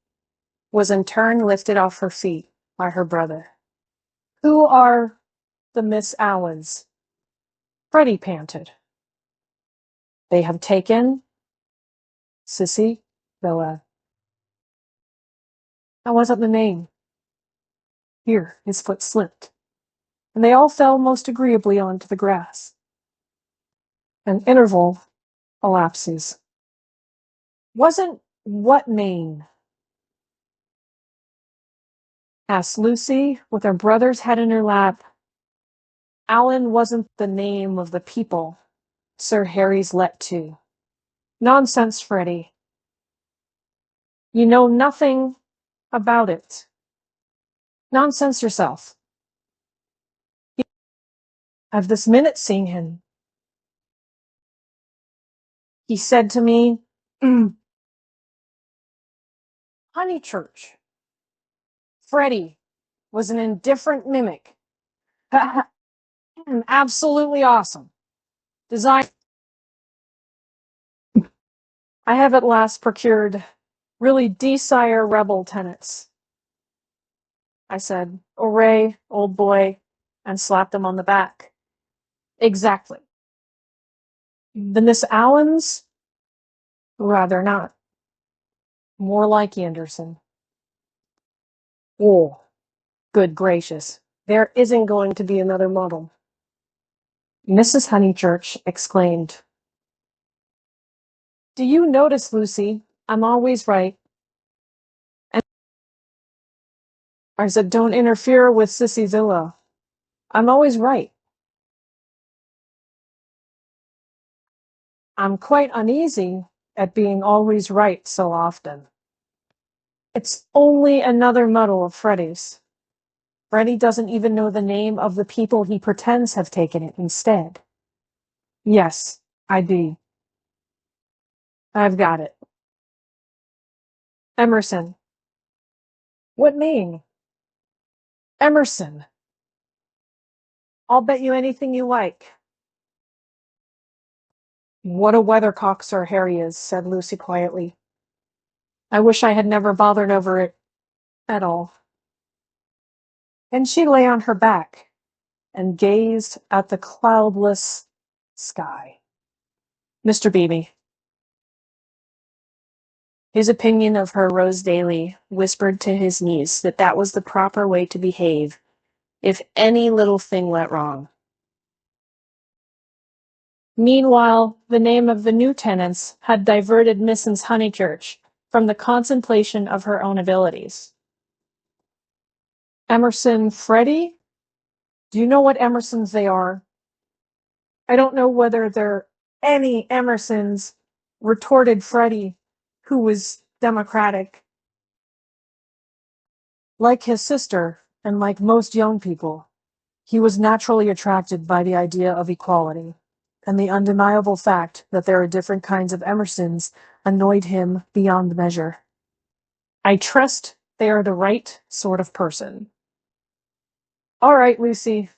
was in turn lifted off her feet by her brother. "Who are the Miss Allens?" Freddie panted. "They have taken Sissy Villa." That wasn't the name. Here his foot slipped, and they all fell most agreeably onto the grass. An interval elapses. "Wasn't what Maine?" asked Lucy, with her brother's head in her lap. "Allen wasn't the name of the people Sir Harry's let to." "Nonsense, Freddie. You know nothing about it." "Nonsense yourself. I've this minute seen him. He said to me, 'Honeychurch, Freddie was an indifferent mimic. Absolutely awesome. Design. I have at last procured really desire rebel tenets,' I said. 'Hooray, old boy,' and slapped him on the back. 'Exactly. The Miss Allens? Rather not. More like Anderson.' Oh, good gracious. There isn't going to be another model." Mrs. Honeychurch exclaimed, "Do you notice, Lucy, I'm always right?" And I said, "Don't interfere with Sissy Zilla. I'm always right." "I'm quite uneasy at being always right so often." "It's only another muddle of Freddie's. Freddie doesn't even know the name of the people he pretends have taken it instead." "Yes, I do. I've got it. Emerson." "What name?" "Emerson. I'll bet you anything you like." "What a weathercock Sir Harry is," said Lucy quietly. "I wish I had never bothered over it at all." And she lay on her back and gazed at the cloudless sky. Mr. Beebe, his opinion of her rose daily, whispered to his niece that that was the proper way to behave if any little thing went wrong. Meanwhile, the name of the new tenants had diverted Mrs. Honeychurch from the contemplation of her own abilities. "Emerson, Freddie? Do you know what Emersons they are?" "I don't know whether they're any Emersons, retorted Freddie, who was Democratic. Like his sister, and like most young people, he was naturally attracted by the idea of equality, and the undeniable fact that there are different kinds of Emersons annoyed him beyond measure. I trust they are the right sort of person. All right, Lucy.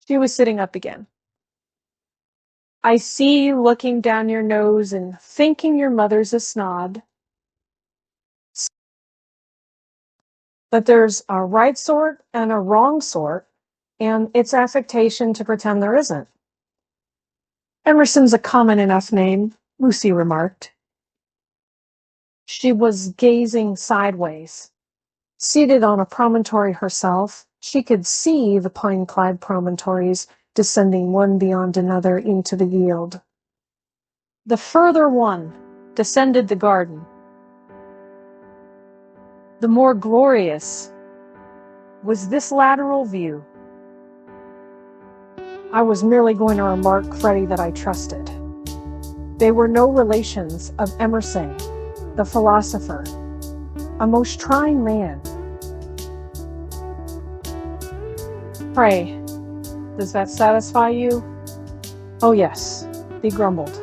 She was sitting up again. I see you looking down your nose and thinking your mother's a snob. But there's a right sort and a wrong sort, and it's affectation to pretend there isn't. Emerson's a common enough name, Lucy remarked. She was gazing sideways. Seated on a promontory herself, she could see the pine-clad promontories descending one beyond another into the yield. The further one descended the garden. The more glorious was this lateral view. I was merely going to remark, Freddie, that I trusted. They were no relations of Emerson, the philosopher, a most trying man. Pray, does that satisfy you? Oh yes, he grumbled.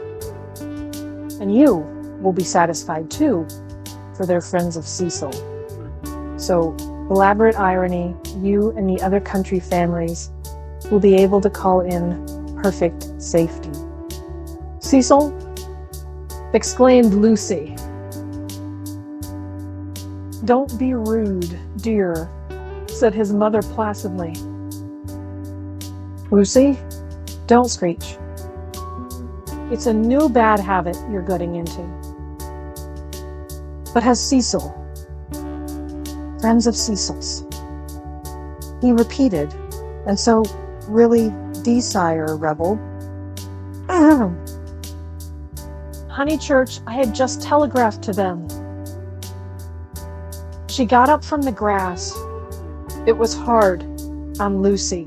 And you will be satisfied too, for they're friends of Cecil. So, elaborate irony, you and the other country families will be able to call in perfect safety. Cecil? Exclaimed Lucy. Don't be rude, dear, said his mother placidly. Lucy, don't screech. It's a new bad habit you're getting into. But has Cecil, friends of Cecil's, he repeated, and so really desire rebel. Honeychurch, I had just telegraphed to them. She got up from the grass. It was hard on Lucy.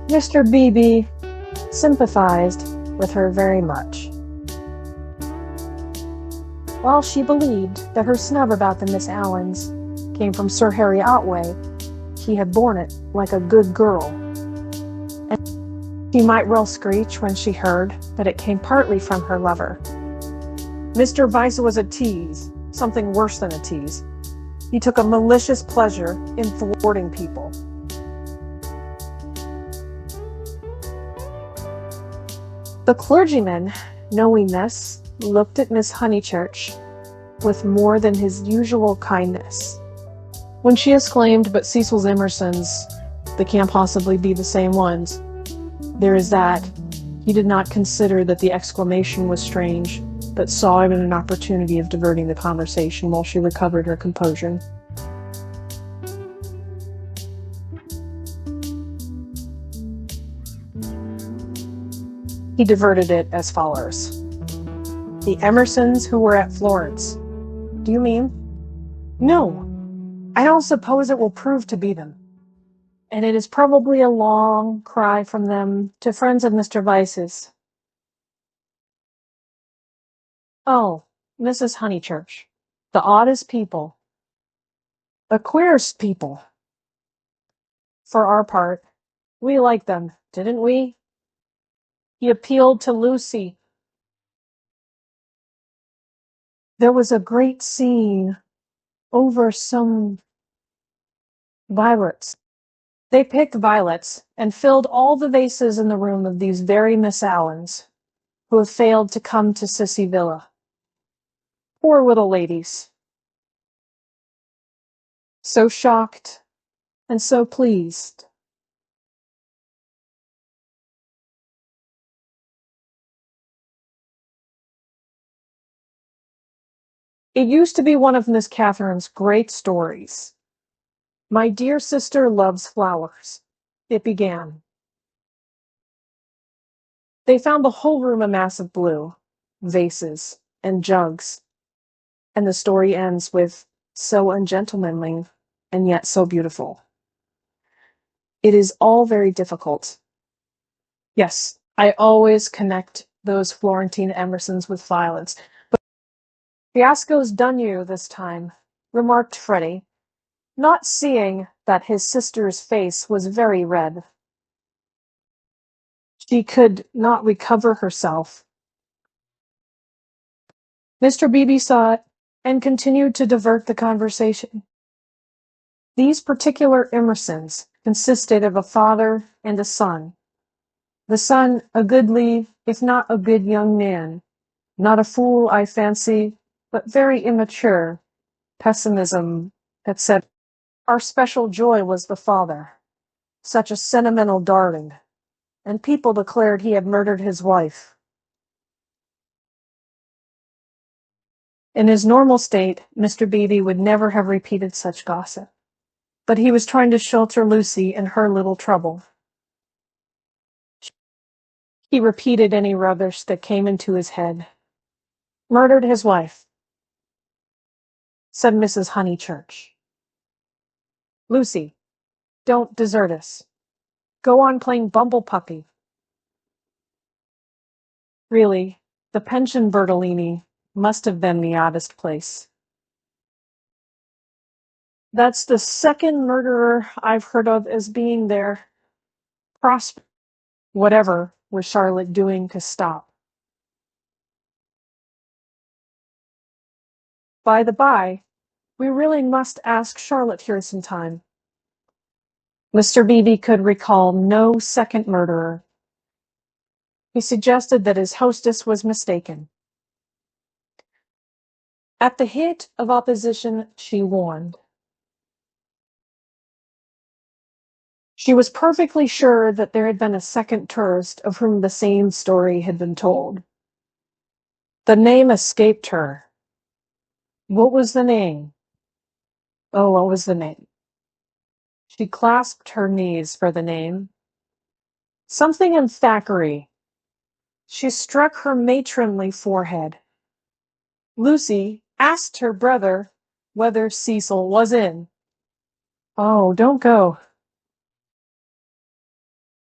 Mr. Beebe sympathized with her very much. While she believed that her snub about the Miss Allens came from Sir Harry Otway, he had borne it like a good girl. And she might well screech when she heard that it came partly from her lover. Mr. Vyse was a tease, something worse than a tease. He took a malicious pleasure in thwarting people. The clergyman, knowing this, looked at Miss Honeychurch with more than his usual kindness. When she exclaimed, "But Cecil's Emersons, they can't possibly be the same ones," there is that. He did not consider that the exclamation was strange, but saw it in an opportunity of diverting the conversation while she recovered her composure. He diverted it as follows. The Emersons who were at Florence. Do you mean? No, I don't suppose it will prove to be them. And it is probably a long cry from them to friends of Mr. Vyse's. Oh, Mrs. Honeychurch, the oddest people, the queerest people. For our part, we liked them, didn't we? He appealed to Lucy. There was a great scene over some violets. They picked violets and filled all the vases in the room of these very Miss Allens, who have failed to come to Sissy Villa. Poor little ladies. So shocked and so pleased. It used to be one of Miss Catherine's great stories. My dear sister loves flowers, it began. They found the whole room a mass of blue, vases and jugs, and the story ends with, so ungentlemanly and yet so beautiful. It is all very difficult. Yes, I always connect those Florentine Emersons with violence. But fiasco's done you this time, remarked Freddie, not seeing that his sister's face was very red. She could not recover herself. Mr. Beebe saw it and continued to divert the conversation. These particular Emersons consisted of a father and a son. The son a goodly, if not a good young man, not a fool, I fancy, but very immature, pessimism, etc. Our special joy was the father, such a sentimental darling, and people declared he had murdered his wife. In his normal state, Mr. Beebe would never have repeated such gossip, but he was trying to shelter Lucy in her little trouble. He repeated any rubbish that came into his head. Murdered his wife, said Mrs. Honeychurch. Lucy, don't desert us. Go on playing Bumble Puppy. Really, the pension Bertolini must have been the oddest place. That's the second murderer I've heard of as being there. Prosper. Whatever was Charlotte doing to stop? By the by, we really must ask Charlotte here some time. Mr. Beebe could recall no second murderer. He suggested that his hostess was mistaken. At the hint of opposition, she warned. She was perfectly sure that there had been a second tourist of whom the same story had been told. The name escaped her. What was the name? Oh, what was the name? She clasped her knees for the name. Something in Thackeray. She struck her matronly forehead. Lucy asked her brother whether Cecil was in. Oh, don't go.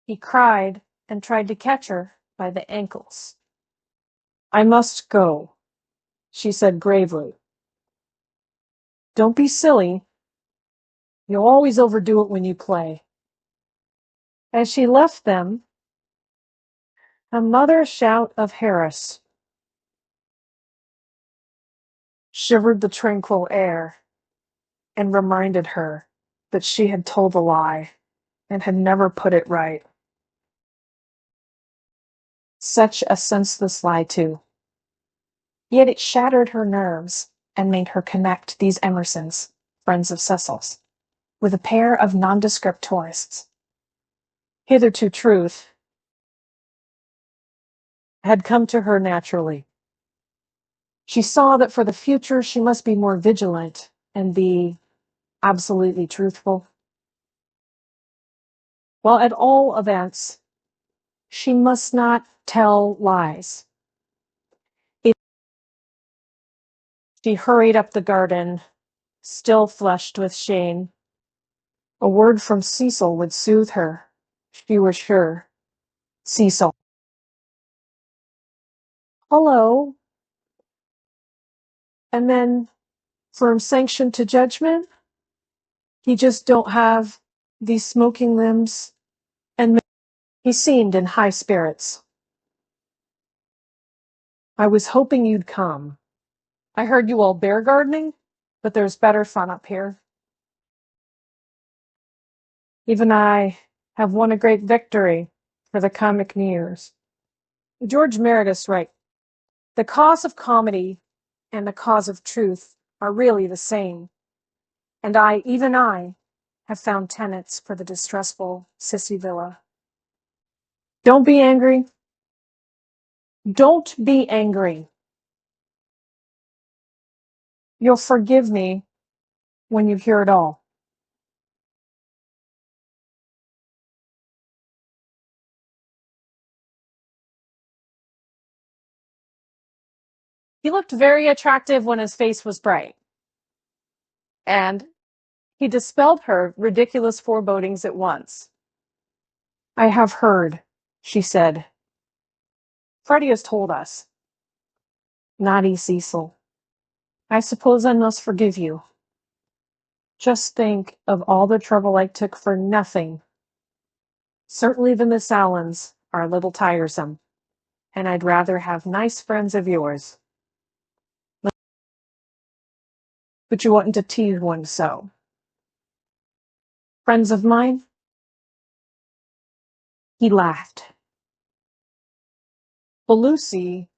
He cried and tried to catch her by the ankles. I must go, she said gravely. Don't be silly. You'll always overdo it when you play. As she left them, another shout of Harris shivered the tranquil air and reminded her that she had told a lie and had never put it right. Such a senseless lie, too. Yet it shattered her nerves and made her connect these Emersons, friends of Cecil's, with a pair of nondescript tourists. Hitherto truth had come to her naturally. She saw that for the future she must be more vigilant and be absolutely truthful. While at all events, she must not tell lies. She hurried up the garden, still flushed with shame. A word from Cecil would soothe her, she was sure. Cecil. Hello. And then, firm sanction to judgment? He just don't have these smoking limbs, and he seemed in high spirits. I was hoping you'd come. I heard you all bear gardening, but there's better fun up here. Even I have won a great victory for the comic Nears. George Meredith's right. The cause of comedy and the cause of truth are really the same. And even I, have found tenants for the distressful Sissy Villa. Don't be angry. Don't be angry. You'll forgive me when you hear it all. He looked very attractive when his face was bright. And he dispelled her ridiculous forebodings at once. I have heard, she said, Freddie has told us. Naughty Cecil. I suppose I must forgive you. Just think of all the trouble I took for nothing. Certainly the Miss Allens are a little tiresome, and I'd rather have nice friends of yours. But you oughtn't to tease one so. Friends of mine? He laughed. Well, Lucy,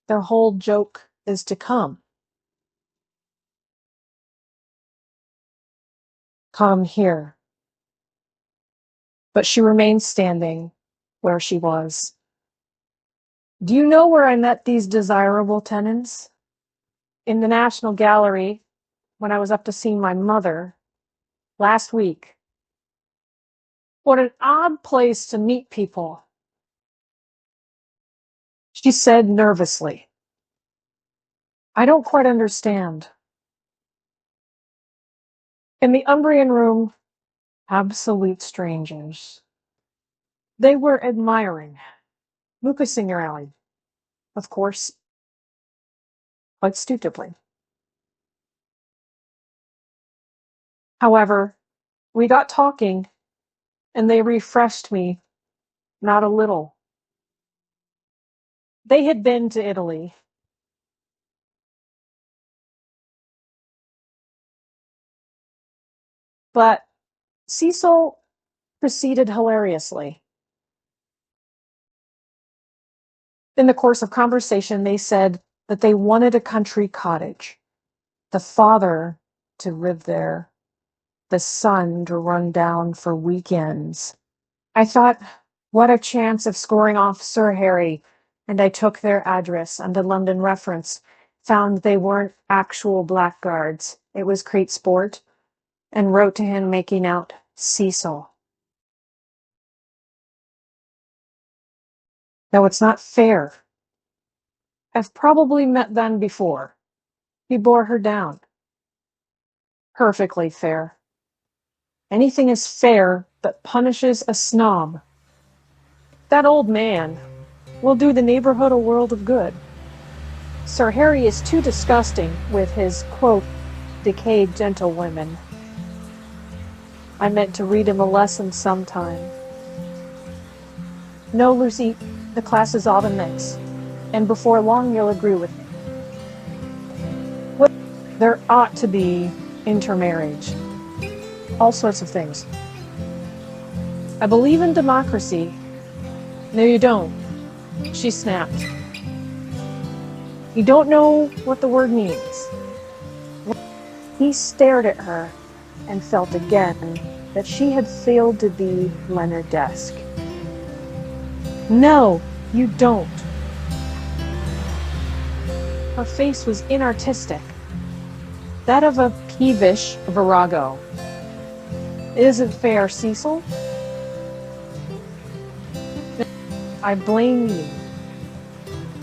their whole joke is to come. Come here. But she remained standing where she was. Do you know where I met these desirable tenants? In the National Gallery, when I was up to see my mother last week. What an odd place to meet people, she said nervously. I don't quite understand. In the Umbrian room, absolute strangers. They were admiring Luca Signorelli, of course, quite stupidly. However, we got talking, and they refreshed me not a little. They had been to Italy. But Cecil proceeded hilariously. In the course of conversation, they said that they wanted a country cottage, the father to live there, the son to run down for weekends. I thought, what a chance of scoring off Sir Harry, and I took their address and a London reference, found they weren't actual blackguards. It was Crete Sport, and wrote to him making out Cecil. Now, it's not fair. I've probably met them before. He bore her down. Perfectly fair. Anything is fair that punishes a snob. That old man will do the neighborhood a world of good. Sir Harry is too disgusting with his, quote, decayed gentlewomen. I meant to read him a lesson sometime. No, Lucy, the class is all a mix, and before long you'll agree with me. Well, there ought to be intermarriage. All sorts of things. I believe in democracy. No, you don't, she snapped. You don't know what the word means. He stared at her and felt again that she had failed to be Leonardesque. No, you don't. Her face was inartistic, that of a peevish virago. It isn't fair, Cecil. I blame you.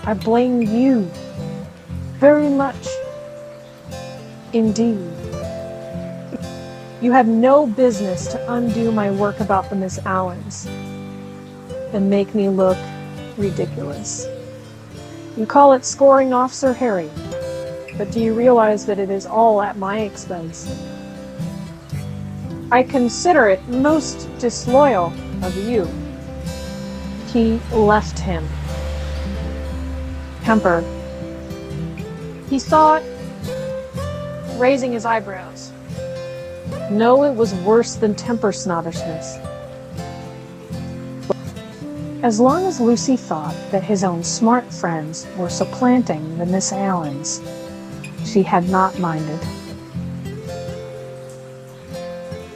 I blame you very much indeed. You have no business to undo my work about the Miss Allens and make me look ridiculous. You call it scoring off Sir Harry, but do you realize that it is all at my expense? I consider it most disloyal of you. He left him. Temper. He thought, raising his eyebrows. No, it was worse than temper snobbishness. As long as Lucy thought that his own smart friends were supplanting the Miss Allens, she had not minded.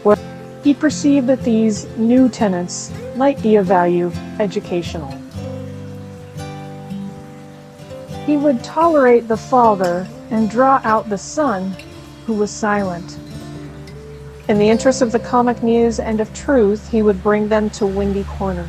Well, he perceived that these new tenants might be of value educational. He would tolerate the father and draw out the son who was silent. In the interest of the comic muse and of truth, he would bring them to Windy Corner.